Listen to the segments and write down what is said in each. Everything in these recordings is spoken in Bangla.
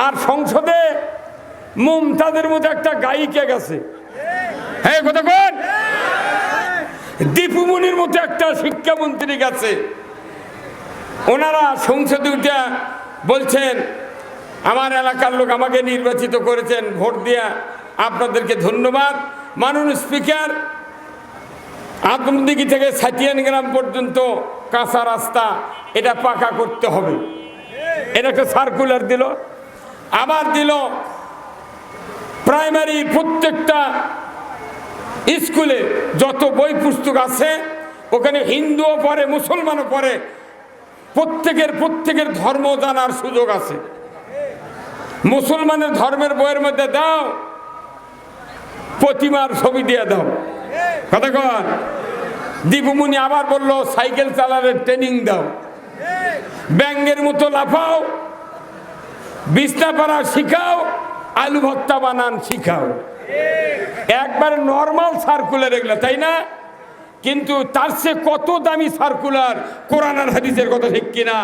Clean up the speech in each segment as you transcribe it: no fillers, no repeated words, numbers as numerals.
আর সংসদে মুমতাজের মতো একটা গায়িকা গেছে, হ্যাঁ কথা কোন, দীপুমনির মতো একটা শিক্ষামন্ত্রী গেছে। ওনারা সংসদে উঠে বলছেন, আমার এলাকার লোক আমাকে নির্বাচিত করেছেন ভোট দিয়া, আপনাদেরকে ধন্যবাদ। মাননীয় স্পিকার, আদমদিঘি থেকে সাতিয়ান গ্রাম পর্যন্ত কাঁচা রাস্তা, এটা পাকা করতে হবে। এটা একটা সার্কুলার দিল। আবার দিল প্রাইমারি প্রত্যেকটা স্কুলে যত বই পুস্তক আছে ওখানে হিন্দুও পড়ে মুসলমানও পড়ে, প্রত্যেকের ধর্ম জানার সুযোগ আছে। মুসলমানের ধর্মের বইয়ের মধ্যে দাও প্রতিমার ছবি দিয়ে দাও, কথা কন। দীপুমনি আবার বলল সাইকেল চালানোর ট্রেনিং দাও, ব্যাঙ্গের মতো লাফাও, বিছনা পাড়া শিখাও, আলু ভর্তা বানান শিখাও। একবার নর্মাল সার্কুলার এগুলো, তাই না? কিন্তু তার চেয়ে কত দামি সার্কুলার কোরআন আর হাদিসের কথা, ঠিক কিনা?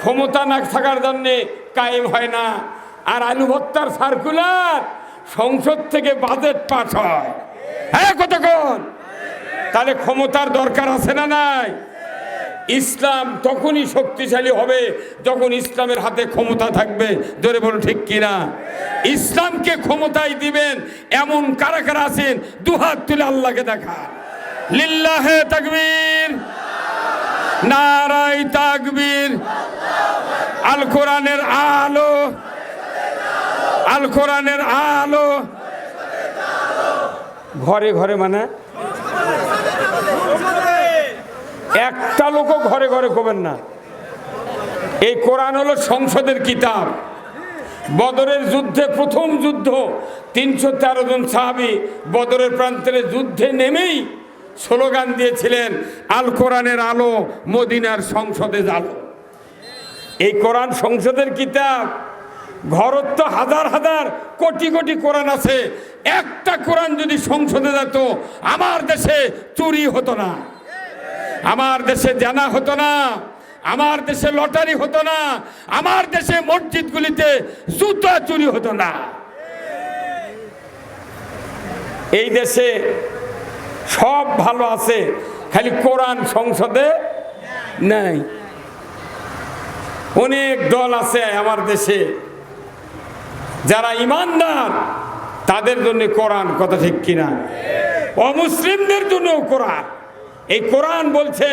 ক্ষমতা না থাকার জন্য কায়েম হয় না। আর আলু ভর্তার সার্কুলার সংসদ থেকে বাজেট পাস হয়, হ্যাঁ কতক্ষণ? তাহলে ক্ষমতার দরকার আছে না নাই? ইসলাম তখনই শক্তিশালী হবে যখন ইসলামের হাতে ক্ষমতা থাকবে, ধরে বলো ঠিক কিনা? ইসলামকে ক্ষমতায় দিবেন এমন কারা কারা আছেন, দুহাত তুলে আল্লাহকে দেখা। লিল্লাহে তাকবীর, নারায়ে তাকবীর। আল কোরআনের আলো, আল কোরআনের আলো। ঘরে ঘরে মানে একটা লোকও ঘরে ঘরে করবেন না। এই কোরআন হলো সংসদের কিতাব। বদরের যুদ্ধে, প্রথম যুদ্ধ, 313 জন সাহাবী বদরের প্রান্তরে যুদ্ধে নেমেই স্লোগান দিয়েছিলেন, আল কোরআনের আলো মদিনার সংসদে জালো। এই কোরআন সংসদের কিতাব। ঘরত তো হাজার হাজার কোটি কোটি কোরআন আছে, একটা কোরআন যদি সংসদে যেত আমার দেশে চুরি হতো না, আমার দেশে জানা হতো না, আমার দেশে লটারি হতো না, আমার দেশে মসজিদগুলিতে জুতা চুরি হতো না। এই দেশে সব ভালো আছে, খালি কোরআন সংসদে নাই। অনেক দল আছে আমার দেশে যারা ইমানদার, তাদের জন্য কোরআন, কথা ঠিক কিনা? অমুসলিমদের জন্য কোরআন। এই কোরআন বলছে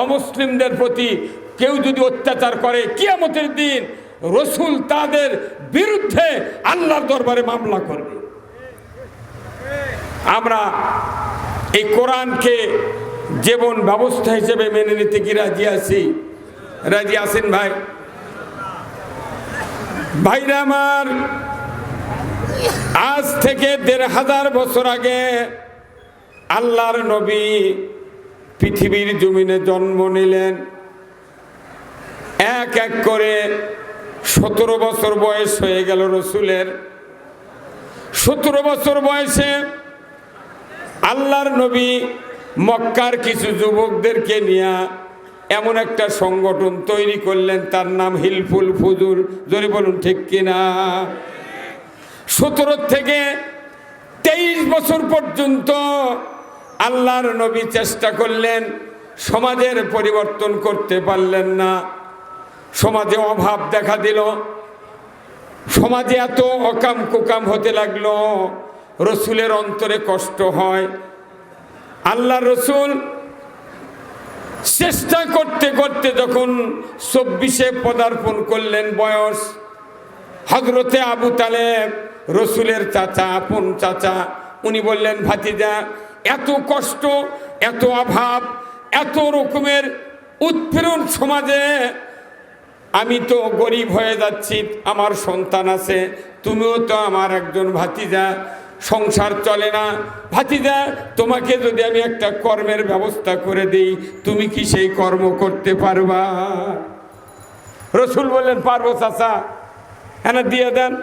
অমুসলিমদের প্রতি কেউ যদি অত্যাচার করে, কিয়ামতের দিন রসুল তাদের বিরুদ্ধে আল্লাহর দরবারে মামলা করবে। আমরা এই কোরআনকে জীবন ব্যবস্থা হিসেবে মেনে নিতে কি রাজি আছি? রাজি আছেন ভাই? ভাইরা আমার, আজ থেকে 1500 বছর আগে আল্লাহর নবী পৃথিবীর জমিনে জন্ম নিলেন। এক এক করে 17 বছর বয়স হয়ে গেল রসুলের। 17 বছর বয়সে আল্লাহর নবী মক্কার কিছু যুবকদেরকে নিয়ে এমন একটা সংগঠন তৈরি করলেন, তার নাম হিলফুল ফুজুর। জোরে বলুন ঠিক কিনা? 17 থেকে 23 বছর পর্যন্ত আল্লাহর নবী চেষ্টা করলেন, সমাজের পরিবর্তন করতে পারলেন না। সমাজে অভাব দেখা দিল, সমাজে এত অকাম কুকাম হতে লাগলো, রসুলের অন্তরে কষ্ট হয়। আল্লাহ রসুল চেষ্টা করতে করতে যখন 24-এ পদার্পণ করলেন বয়স, হযরতে আবু তালেব রসুলের চাচা, আপন চাচা, উনি বললেন, ভাতিজা, এত কষ্ট, এত অভাব, এত রকমের উৎপীড়ন সমাজে, আমি তো গরিব হয়ে যাচ্ছি, আমার সন্তান আছে, তুমিও তো আমার একজন ভাতিজা, সংসার চলে না। ভাতিজা, তোমাকে যদি আমি একটা কর্মের ব্যবস্থা করে দিই, তুমি কি সেই কর্ম করতে পারবা? রসুল বললেন, পারবো চাচা, এনে দিয়ে দেন।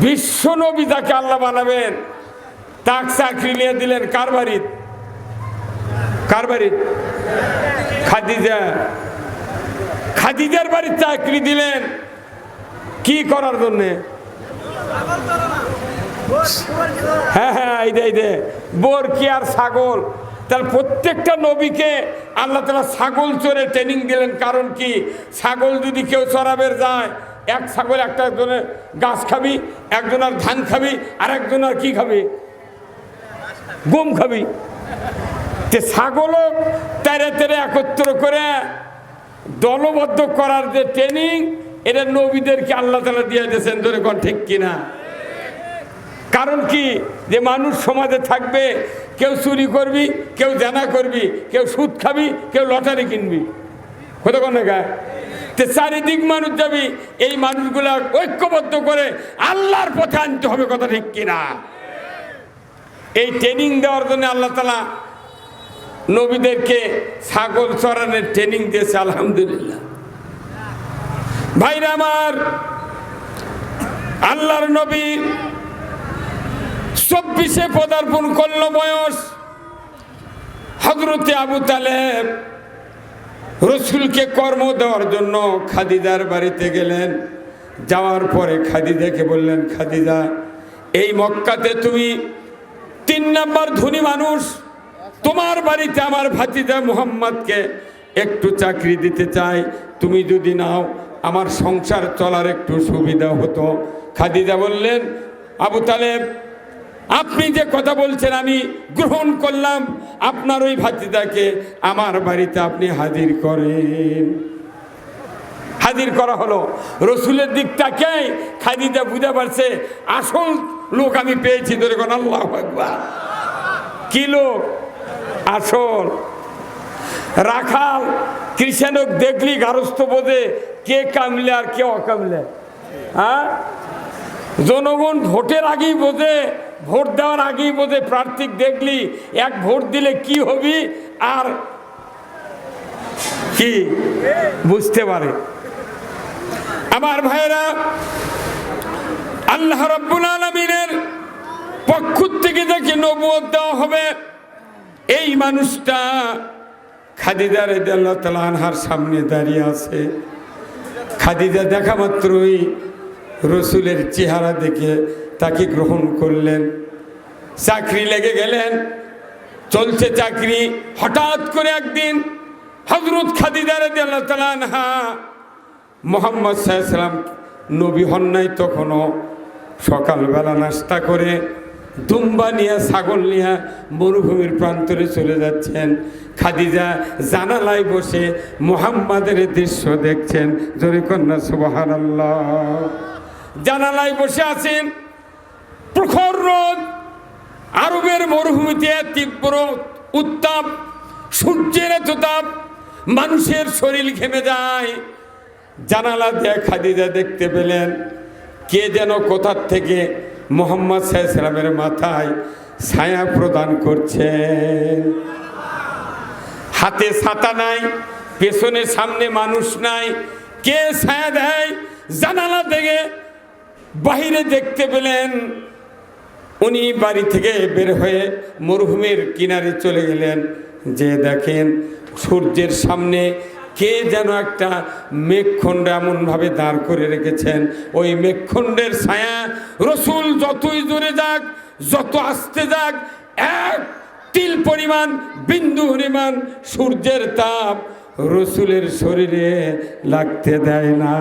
বিশ্ব নবী যাকে আল্লাহ বানাবেন, তাক চাকরি নিয়ে দিলেন কার বাড়িতে? কার বাড়িতে? খাদিজা। খাদিজার বাড়ির চাকরি দিলেন। কি করার জন্যে? হ্যাঁ হ্যাঁ, এই দে বোর কি আর ছাগল। তার প্রত্যেকটা নবীকে আল্লাহ তাআলা ছাগল চড়ে ট্রেনিং দিলেন। কারণ কি, ছাগল যদি কেউ চড়াবের যায়, এক ছাগল একটা একজনের গাছ খাবি, একজনের ধান খাবি, আর একজনের কি খাবি, গম খাবি। তে ছাগলও তেরে তেরে একত্র করে দলবদ্ধ করার যে ট্রেনিং, এটা নবীদেরকে আল্লাহ তাআলা দিয়ে দিয়েছেন। ধরে কোন ঠিক কিনা? কারণ কি, যে মানুষ সমাজে থাকবে, কেউ চুরি করবি, কেউ জানা করবি, কেউ সুদ খাবি, কেউ লটারি কিনবি, কত কোন গায়ে তে চারিদিক মানুষ যাবি। এই মানুষগুলা ঐক্যবদ্ধ করে আল্লাহর পথে আনতে হবে, কথা ঠিক কিনা? এই ট্রেনিং দেওয়ার জন্য আল্লাহ তাআলা নবীদেরকে ছাগল চড়ানোর ট্রেনিং দিয়েছে। আলহামদুলিল্লাহ। ভাইরা আমার, আল্লাহর নবী 24-এ পদার্পণ করল বয়স। হযরতে আবু তালেব রসুলকে কর্ম দেওয়ার জন্য খাদিজার বাড়িতে গেলেন। যাওয়ার পরে খাদিজাকে বললেন, খাদিজা, এই মক্কাতে তুমি 3 নাম্বার ধনী মানুষ, তোমার বাড়িতে আমার ভাতিজা মুহাম্মদকে একটু চাকরি দিতে চাই, তুমি যদি নাও আমার সংসার চলার একটু সুবিধা হতো। খাদিজা বললেন, আবু তালেব, আপনি যে কথা বলছেন আমি গ্রহণ করলাম, আপনার ওই ভাতিজাকে আমার বাড়িতে আপনি হাজির করেন। হাজির করা হলো। রসুলের দিকটাকে খাদিজা বুঝে পারছে, আসল লোক আমি পেয়েছি। ধরে কোন আল্লাহু আকবার। কি লোক? আসল রাখাল কৃষাণক দেখলি গারস্থ বোঝে কে কামলে আর কে অকামলে। হ্যাঁ, জনগণ ভোটের আগেই বোঝে, ভোট দেওয়ার আগেই বোঝে। প্রার্থী দেখলি এক ভোট দিলে কি হবি আর কি বুঝতে পারে। আমার ভাইরা, আল্লাহ রাব্বুল আলামিনের পক্ষ থেকে যাকে নবুয়ত দেওয়া হবে, এই মানুষটা খাদিজা রাদিয়াল্লাহু তাআলা আনহার সামনে দাঁড়িয়ে আছে। খাদিজা দেখা মাত্রই রসুলের চেহারা দেখে তাকে গ্রহণ করলেন। চাকরি লেগে গেলেন, চলছে চাকরি। হঠাৎ করে একদিন হযরত খাদিজা রাদিয়াল্লাহু তাআলা আনহা, মুহাম্মদ সাল্লাল্লাহু আলাইহি ওয়াসাল্লাম নবী হন নাই তখনও, সকালবেলা নাস্তা করে দুম্বা নিয়ে, ছাগল নিয়ে মরুভূমির প্রান্তরে চলে যাচ্ছেন। খাদিজা জানালায় বসে মুহাম্মাদের দৃশ্য দেখছেন। জোরে কন্যা সুবহানাল্লাহ। জানালায় বসে আছেন, প্রখর রোদ, আরবের মরুভূমিতে তীব্র উত্তাপ, সূর্যের এত তাপ, মানুষের শরীর ঘেমে যায়। জানালা দিয়ে খাদিজা দেখতে পেলেন কে যেন কোথার থেকে মুহাম্মদ সাল্লাল্লাহু আলাইহি ওয়াসাল্লামের মাথায় ছায়া প্রদান করছেন। হাতে ছাতা নাই, পেছনে সামনে মানুষ নাই, কে ছায়া দেয়? জানালা থেকে বাহিরে দেখতে পেলেন উনি বাড়ি থেকে বের হয়ে মরুভূমির কিনারে চলে গেলেন। যে দেখেন সূর্যের সামনে কে যেন একটা মেঘখণ্ড এমনভাবে দাঁড় করে রেখেছেন। ওই মেঘখণ্ডের ছায়া রসুল যতই জোরে যাক, যত আসতে যাক, এক তিল পরিমাণ, বিন্দু পরিমাণ সূর্যের তাপ রসুলের শরীরে লাগতে দেয় না।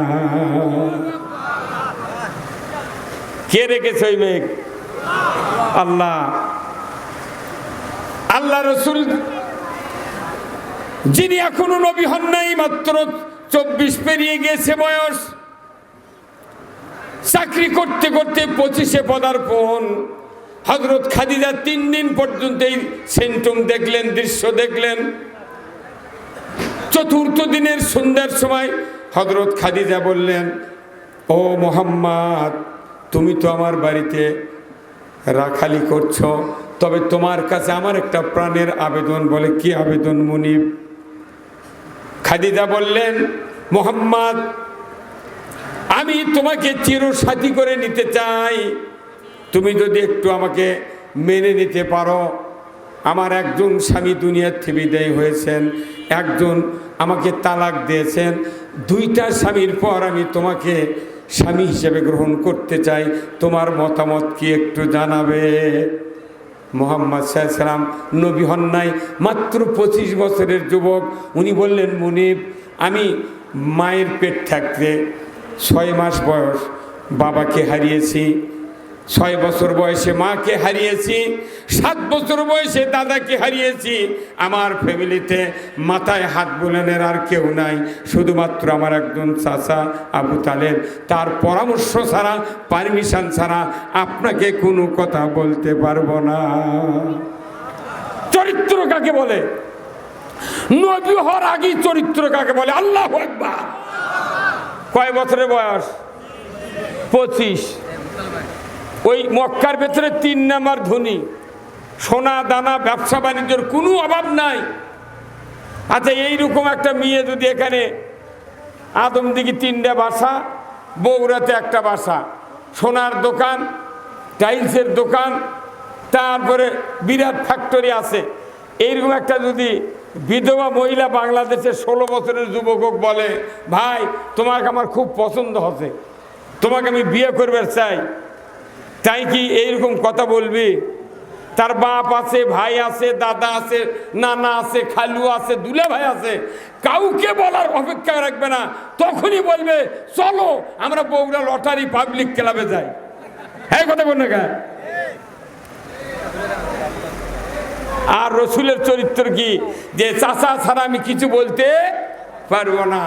কে রেখেছে ওই মেঘ? আল্লাহ। আল্লাহ রসুল যিনি এখনো নবী হন নাই, মাত্র 24 পেরিয়ে গিয়েছে বয়স, চাকরি করতে করতে 25-এ পদার্পণ। হযরত খাদিজা 3 দিন পর্যন্ত এই সিম্পটম দেখলেন, দৃশ্য দেখলেন। 4র্থ দিনের সন্ধ্যার সময় হযরত খাদিজা বললেন, ও মুহাম্মদ, তুমি তো আমার বাড়িতে রাখালি করছো, তবে তোমার কাছে আমার একটা প্রাণের আবেদন। বলে, কি আবেদন মুনিব? খাদিজা বললেন, মুহাম্মদ, আমি তোমাকে চিরসাথী করে নিতে চাই। তুমি যদি একটু আমাকে মেনে নিতে পারো। আমার একজন স্বামী দুনিয়ার থেকে বিদায় হয়েছেন, একজন আমাকে তালাক দিয়েছেন, 2টা স্বামীর পর আমি তোমাকে স্বামী হিসেবে গ্রহণ করতে চাই, তোমার মতামত কি একটু জানাবে? মুহাম্মদ সাল্লাল্লাহু আলাইহি ওয়াসাল্লাম নবী হন নাই, মাত্র 25 বছরের যুবক। উনি বললেন, মুনিব, আমি মায়ের পেট থাকতে 6 মাস বয়স বাবাকে হারিয়েছি, 6 বছর বয়সে মাকে হারিয়েছি, 7 বছর বয়সে দাদাকে হারিয়েছি। আমার ফ্যামিলিতে মাথায় হাত বুলানোর আর কেউ নাই, শুধুমাত্র আমার একজন চাচা আবু তালেব। তার পরামর্শ ছাড়া, পারমিশন ছাড়া আপনাকে কোনো কথা বলতে পারবো না। চরিত্র কাকে বলে? নবী হওয়ার আগেই চরিত্র কাকে বলে? আল্লাহু আকবার। কয় বছরের বয়স? 25। ওই মক্কার ভেতরে 3 নাম্বার ধনী, সোনা দানা ব্যবসা বাণিজ্যের কোনো অভাব নাই। আচ্ছা, এইরকম একটা মেয়ে যদি এখানে আদমদিঘি 3টা বাসা, বগুড়াতে একটা বাসা, সোনার দোকান, টাইলসের দোকান, তারপরে বিরাট ফ্যাক্টরি আছে, এইরকম একটা যদি বিধবা মহিলা বাংলাদেশের 16 বছরের যুবক বলে, ভাই তোমাকে আমার খুব পছন্দ হচ্ছে, তোমাকে আমি বিয়ে করবে চাই, তাই কি এইরকম কথা বলবি? তার বাপ আছে, ভাই আছে, দাদা আছে, নানা আছে, খালু আছে, দুলা ভাই আছে, কাউকে বলার অপেক্ষা রাখবে না, তখনই বলবে চলো আমরা বগুড়া লটারি পাবলিক ক্লাবে যাই। হ্যাঁ, কথা বল না কে? আর রসুলের চরিত্র কি? যে চাচা ছাড়া আমি কিছু বলতে পারবো না,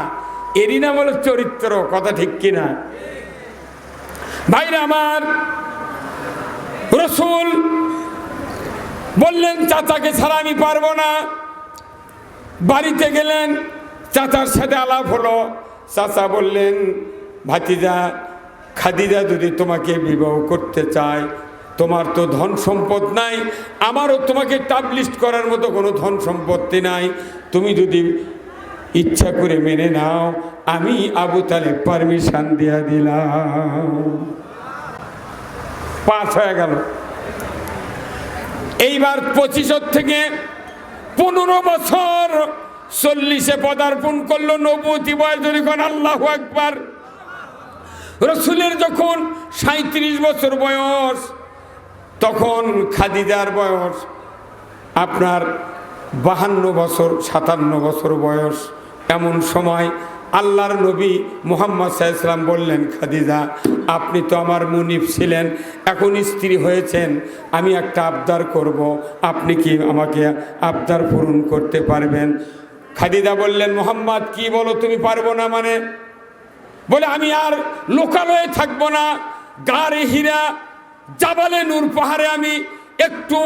এরই নাম হলো চরিত্র। কথা ঠিক কিনা ভাইরা আমার? রসুল বললেন চাচাকে ছাড়া আমি পারবো না। বাড়িতে গেলেন, চাচার সাথে আলাপ হলো। চাচা বললেন, ভাতিজা খাদিজা যদি তোমাকে বিবাহ করতে চায়, তোমার তো ধন সম্পদ নাই, আমারও তোমাকে টাবলিশ করার মতো কোনো ধন সম্পত্তি নাই, তুমি যদি ইচ্ছা করে মেনে নাও, আমি আবু তালেব পারমিশন দিয়ে দিলাম। 5 হয়ে গেল। এইবার 25 থেকে 15 বছর 40-এ পদার্পণ করলো, নবুয়তি বয়স যখন। আল্লাহু আকবার। রসুলের যখন 37 বছর বয়স, তখন খাদিজার বয়স আপনার 52 বছর, 57 বছর বয়স। এমন সময় আল্লাহর নবী মুহাম্মদ সাল্লাল্লাহু আলাইহি ওয়াসাল্লাম বললেন, খাদিজা আপনি তো আমার মুনিব ছিলেন, এখন স্ত্রী হয়েছেন, আমি একটা আবদার করব, আপনি কি আমাকে আবদার পূরণ করতে পারবেন? খাদিজা বললেন, মুহাম্মদ কি বলো তুমি? পারবো না মানে? বলে আমি আর লোকালয়ে থাকবো না, গারে হীরা জাবালে নূর পাহাড়ে আমি একটু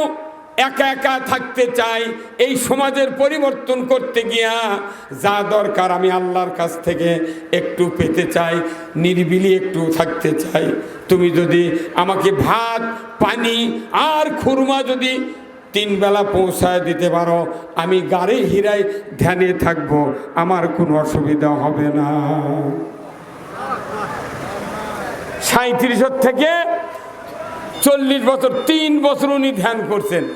একা একা থাকতে চাই। এই সমাজের পরিবর্তন করতে গিয়া যা দরকার আমি আল্লাহর কাছ থেকে একটু পেতে চাই, নিরিবিলি একটু থাকতে চাই। তুমি যদি আমাকে ভাত, পানি আর খুরমা যদি 3 বেলা পৌঁছায় দিতে পারো, আমি গারে হীরায় ধ্যানে থাকবো, আমার কোনো অসুবিধা হবে না। 37 থেকে 40 বছর, 3 বছর উনি ধ্যান করছেন।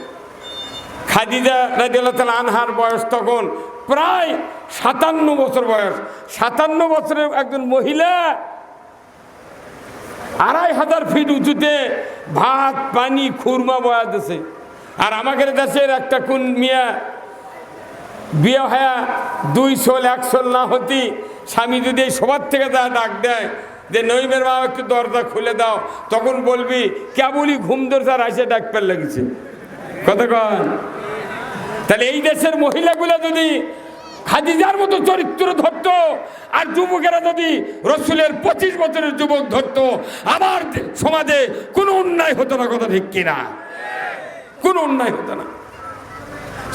খাদিজা রাদিয়াল্লাহু তাআলা আনহার বয়স তখন প্রায় 57 বছর বয়স। 57 বছরের একজন মহিলা 2500 ফিট উঁচুতে ভাত, পানি, খুরমা বয়া দিছে। আর আমাদের দেশের একটা কোন মিয়া বিয়ে হয়া 2 সোল 1 সোল না হতি, স্বামী যদি এই সবার থেকে তা ডাক দেয় যে নইমের মা একটু দরজা খুলে দাও, তখন বলবি কেবলই ঘুম ধরছে আর আইসে ডাক পেল লাগছে। কথা কন? তাহলে এই দেশের মহিলাগুলা যদি খাদিজার মতো চরিত্র ধরত, আর যুবকেরা যদি রসুলের 25 বছরের যুবক ধরত, আমার সমাজে কোনো অন্যায় হতো না। কথা ঠিক কিনা? কোনো অন্যায় হতো না।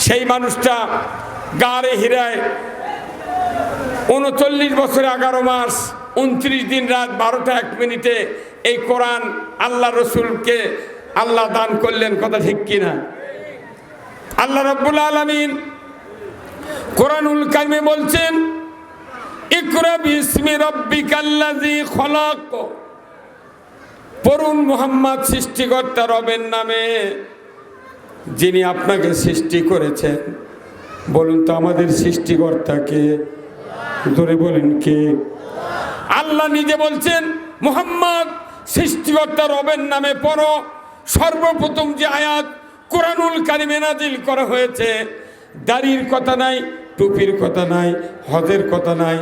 সেই মানুষটা গারে হীরায় 39 বছরে 11 মাস 29 দিন রাত 12টা 1 মিনিটে এই কোরআন আল্লাহ রসুলকে আল্লাহ দান করলেন। কথা ঠিক কিনা? আল্লাহ রাব্বুল আলামিন কোরআনুল কারিমে বলছেন, ইকরা বিসমি রাব্বিকাল্লাযী খলাক। পড়ুন মুহাম্মদ সৃষ্টিকর্তা রবের নামে, যিনি আপনাকে সৃষ্টি করেছেন। বলুন তো আমাদের সৃষ্টিকর্তাকে, ধরে বলেন কে? আল্লাহ নিজে বলছেন, মুহাম্মদ সৃষ্টিকর্তা রবের নামে পড়ো। সর্বপ্রথম যে আয়াত কোরআনুল কারিমে নাজিল করা হয়েছে, দাড়ির কথা নাই, টুপির কথা নাই, হজের কথা নাই,